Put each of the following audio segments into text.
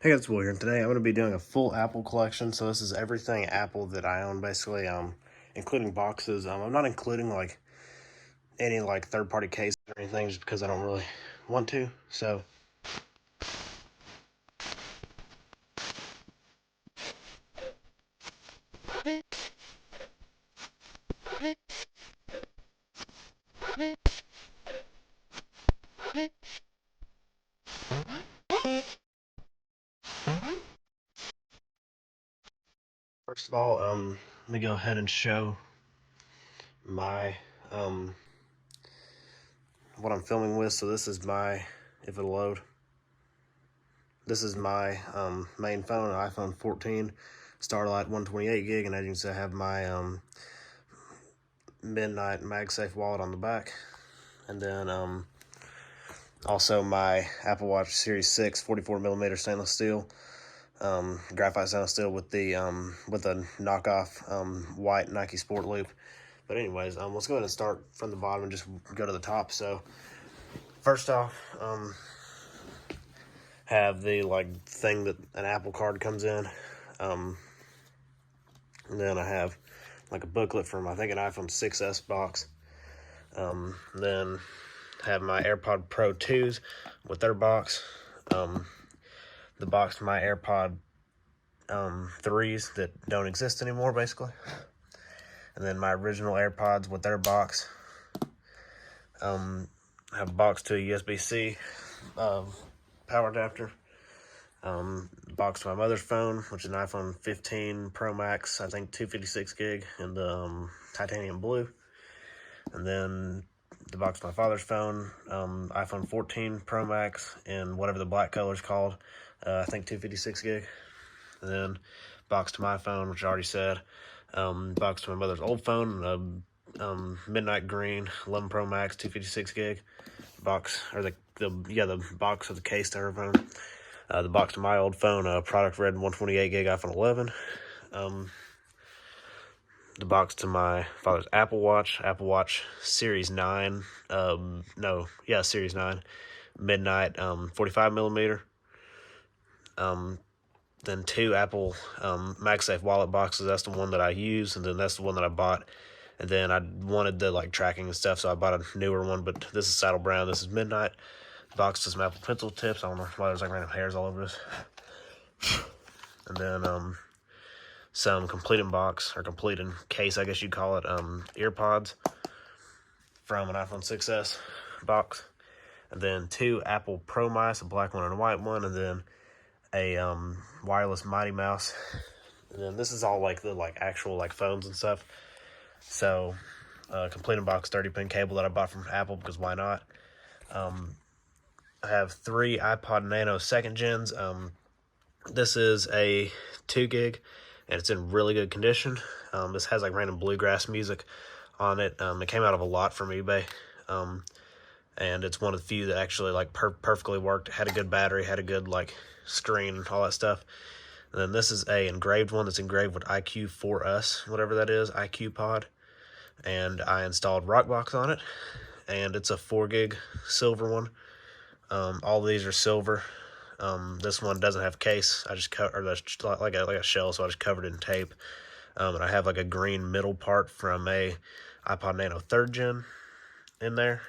Hey guys, Will here, and today I'm going to be doing a full Apple collection. So this is everything Apple that I own, basically, including boxes. I'm not including like any like third-party cases or anything, just because I don't really want to. So first of all, let me go ahead and show my what I'm filming with. So this is my, if it'll load, this is my main phone, an iPhone 14 Starlight 128 gig, and as you can see, I have my Midnight MagSafe wallet on the back, and then also my Apple Watch Series 6 44mm stainless steel, graphite stainless steel with the knockoff white Nike Sport Loop. But anyways, let's go ahead and start from the bottom and just go to the top. So first off, have the like thing that an Apple Card comes in, and then I have like a booklet from, I think, an iPhone 6s box. Then have my AirPod Pro 2s with their box. The box for my AirPod 3s that don't exist anymore, basically. And then my original AirPods with their box. Have a box to a USB-C power adapter. Box to my mother's phone, which is an iPhone 15 Pro Max, I think 256 gig in the titanium blue. And then the box to my father's phone, iPhone 14 Pro Max in whatever the black color is called, I think 256 gig. And then box to my phone, which I already said. Box to my mother's old phone, Midnight Green 11 Pro Max 256 gig. Box, or the box of the case to her phone. The box to my old phone, Product Red 128 gig iPhone 11. The box to my father's Apple Watch Series 9, Series 9, Midnight 45mm. Then two Apple MagSafe wallet boxes. That's the one that I use, and then that's the one that I bought. And then I wanted the like tracking and stuff, so I bought a newer one, but this is Saddle Brown, this is Midnight. Box to some Apple Pencil tips. I don't know why there's like random hairs all over this. And then some complete in case, I guess you'd call it, earpods from an iPhone 6s box. And then two Apple Pro Mice, a black one and a white one, and then a wireless Mighty Mouse. And then this is all like the actual like phones and stuff. So complete in box 30-pin cable that I bought from Apple, because why not? I have three iPod Nano 2nd gens. This is a 2 gig, and it's in really good condition. This has like random bluegrass music on it. It came out of a lot from eBay, and it's one of the few that actually like perfectly worked. It had a good battery, had a good like screen, all that stuff. And then this is a engraved one that's engraved with IQ4us, whatever that is, IQ Pod. And I installed Rockbox on it, and it's a 4 gig silver one. All these are silver. This one doesn't have case. I just like a shell, so I just covered it in tape. And I have like a green middle part from a iPod Nano 3rd gen in there.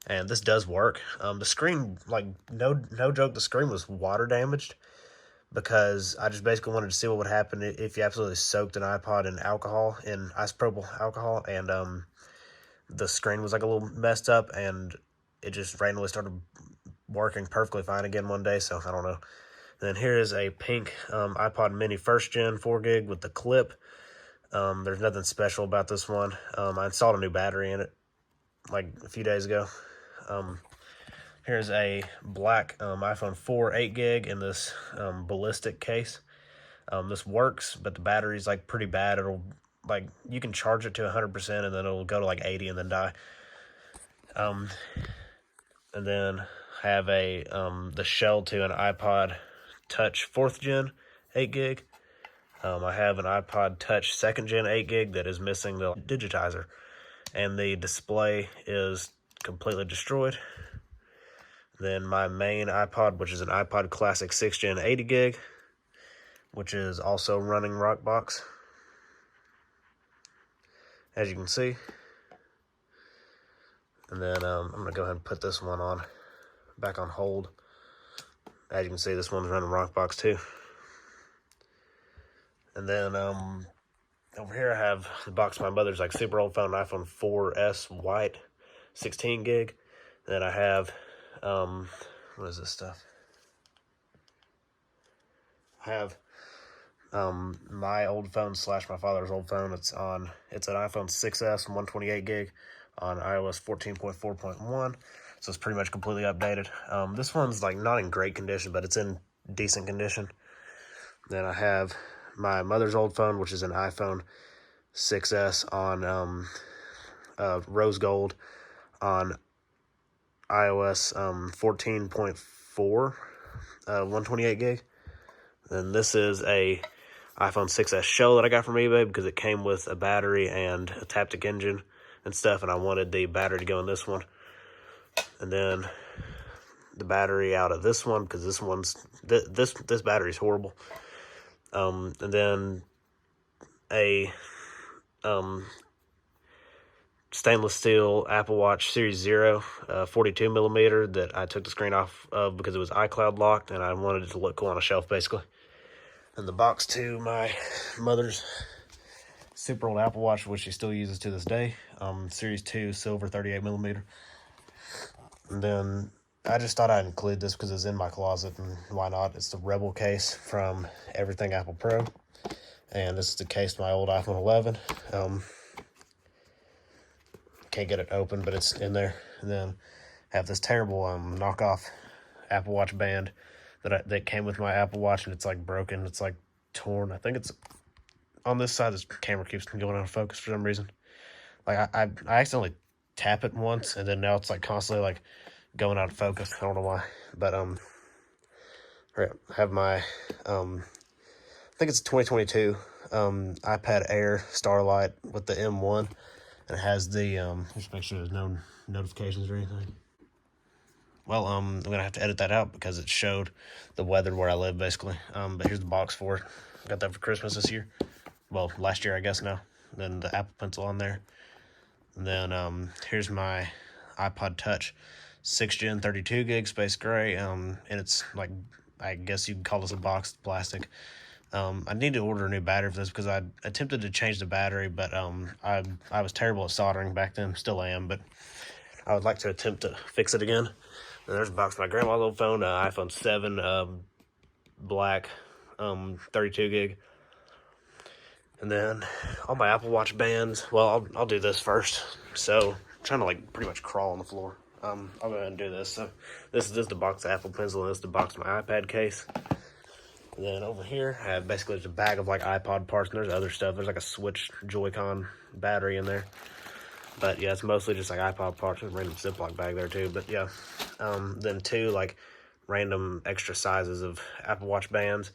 And this does work. The screen, like no joke, the screen was water damaged, because I just basically wanted to see what would happen if you absolutely soaked an iPod in isopropyl alcohol, and the screen was like a little messed up, and it just randomly started working perfectly fine again one day, so I don't know. Then here is a pink iPod mini 1st gen 4 gig with the clip. There's nothing special about this one. I installed a new battery in it like a few days ago. Here's a black iPhone 4 8 gig in this ballistic case. This works, but the battery's like pretty bad. It'll like, you can charge it to 100% and then it'll go to like 80 and then die. And then have the shell to an iPod Touch 4th gen 8 gig. I have an iPod Touch 2nd gen 8 gig that is missing the digitizer, and the display is completely destroyed. Then my main iPod, which is an iPod Classic 6th Gen 80 gig, which is also running Rockbox, as you can see. And then I'm going to go ahead and put this one on, back on hold. As you can see, this one's running Rockbox too. And then over here I have the box of my mother's like super old phone, iPhone 4S white, 16 gig. And then I have, what is this stuff? I have my old phone / my father's old phone. It's an iPhone 6S 128 gig on iOS 14.4.1. So it's pretty much completely updated. This one's like not in great condition, but it's in decent condition. Then I have my mother's old phone, which is an iPhone 6S on rose gold on iOS 14.4, 128 gig. Then this is a iPhone 6S Shell that I got from eBay because it came with a battery and a Taptic engine and stuff, and I wanted the battery to go in this one. And then the battery out of this one because this battery's horrible. And then a stainless steel Apple Watch Series 0, 42 millimeter that I took the screen off of because it was iCloud locked and I wanted it to look cool on a shelf basically. And the box to my mother's super old Apple Watch, which she still uses to this day, Series 2 silver 38 millimeter. And then I just thought I'd include this because it's in my closet, and why not? It's the Rebel case from Everything Apple Pro, and this is the case to my old iPhone 11. Can't get it open, but it's in there. And then I have this terrible knockoff Apple Watch band that came with my Apple Watch, and it's like broken. It's like torn. I think it's on this side. This camera keeps going out of focus for some reason. Like I accidentally tap it once, and then now it's like constantly like going out of focus. I don't know why, but I have my I think it's a 2022 iPad Air Starlight with the M1, and it has the just make sure there's no notifications or anything. Well, I'm gonna have to edit that out because it showed the weather where I live basically. But here's the box for it. I got that for Christmas this year. Well, last year I guess now. Then the Apple Pencil on there. And then here's my iPod Touch 6th Gen 32 gig Space Gray. And it's like, I guess you can call this a boxed plastic. I need to order a new battery for this because I attempted to change the battery, but I was terrible at soldering back then. Still am, but I would like to attempt to fix it again. And there's a box of my grandma's old phone, iPhone 7 black 32 gig. And then all my Apple Watch bands. Well, I'll do this first. So I'm trying to like pretty much crawl on the floor. I'll go ahead and do this. So this is the box of Apple Pencil, and this is the box of my iPad case. And then over here, I have basically just a bag of like iPod parts, and there's other stuff. There's like a Switch Joy-Con battery in there. But yeah, it's mostly just like iPod parts. There's a random Ziploc bag there too. But yeah, then two like random extra sizes of Apple Watch bands.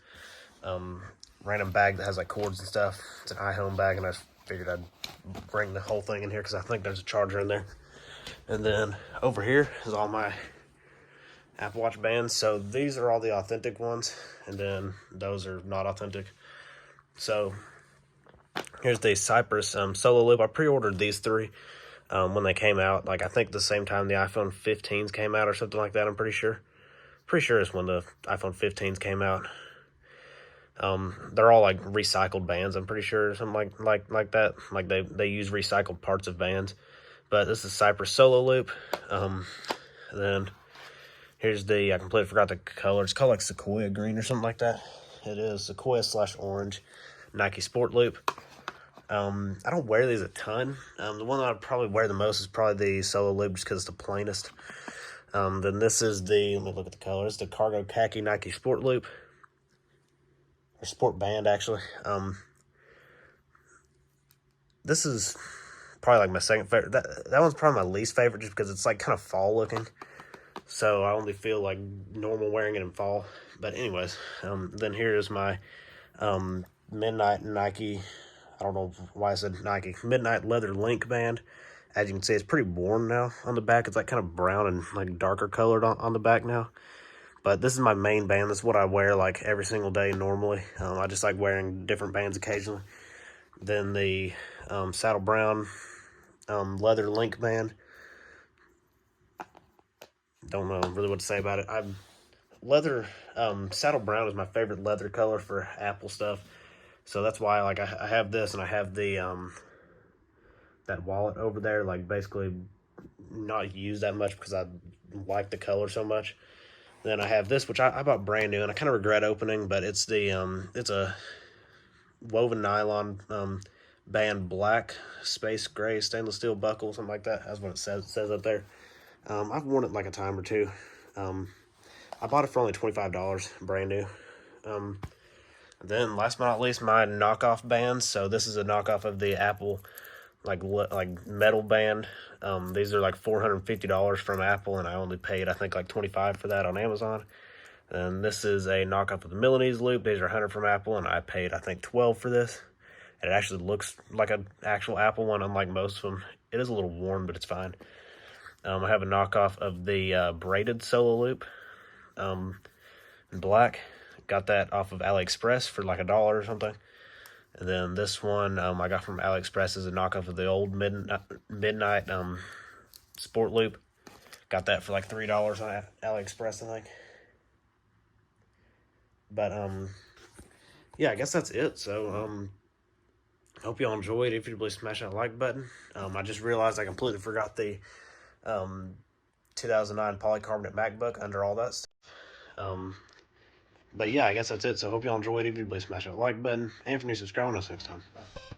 Random bag that has like cords and stuff. It's an iHome bag, and I figured I'd bring the whole thing in here because I think there's a charger in there. And then over here is all my Apple Watch bands. So these are all the authentic ones, and then those are not authentic. So here's the Cypress Solo Loop. I pre-ordered these three when they came out. Like I think the same time the iPhone 15s came out or something like that. I'm pretty sure. Pretty sure it's when the iPhone 15s came out. They're all like recycled bands, I'm pretty sure, or something like that. Like they use recycled parts of bands. But this is Cypress Solo Loop. Then here's I completely forgot the color. It's called like Sequoia green or something like that. It is Sequoia / orange Nike Sport Loop. I don't wear these a ton. The one that I'd probably wear the most is probably the Solo Loop just because it's the plainest. Then this is let me look at the color. It's the Cargo Khaki Nike Sport Loop. Or Sport Band, actually. This is probably like my second favorite. That one's probably my least favorite just because it's like kind of fall looking. So I only feel like normal wearing it in fall. But anyways, then here is my Midnight Nike. I don't know why I said Nike. Midnight Leather Link Band As you can see, it's pretty worn now on the back. It's like kind of brown and like darker colored on the back now. But this is my main band. This is what I wear like every single day normally. I just like wearing different bands occasionally. Then the saddle brown leather link band. Don't know really what to say about it. Leather saddle brown is my favorite leather color for Apple stuff. So that's why like I have this, and I have the that wallet over there, like basically not used that much because I like the color so much. Then I have this, which I bought brand new, and I kind of regret opening, but it's it's a woven nylon band, black space gray stainless steel buckle, something like that. That's what it says up there. I've worn it like a time or two. I bought it for only $25, brand new. Then last but not least, my knockoff bands. So this is a knockoff of the Apple like metal band. These are like $450 from Apple, and I only paid I think like $25 for that on Amazon. And this is a knockoff of the Milanese loop. These are $100 from Apple, and I paid I think $12 for this. And it actually looks like an actual Apple one, unlike most of them. It is a little worn, but it's fine. I have a knockoff of the braided solo loop in black. Got that off of AliExpress for like $1 or something. And then this one I got from AliExpress is a knockoff of the old midnight sport loop. Got that for like $3 on AliExpress, I think. But yeah, I guess that's it. So hope y'all enjoyed. If you please smash that like button. I just realized I completely forgot the 2009 polycarbonate MacBook under all that stuff. But yeah, I guess that's it. So hope y'all enjoyed. If you please smash that like button. And if you're new, subscribe. I'll see you next time. Bye.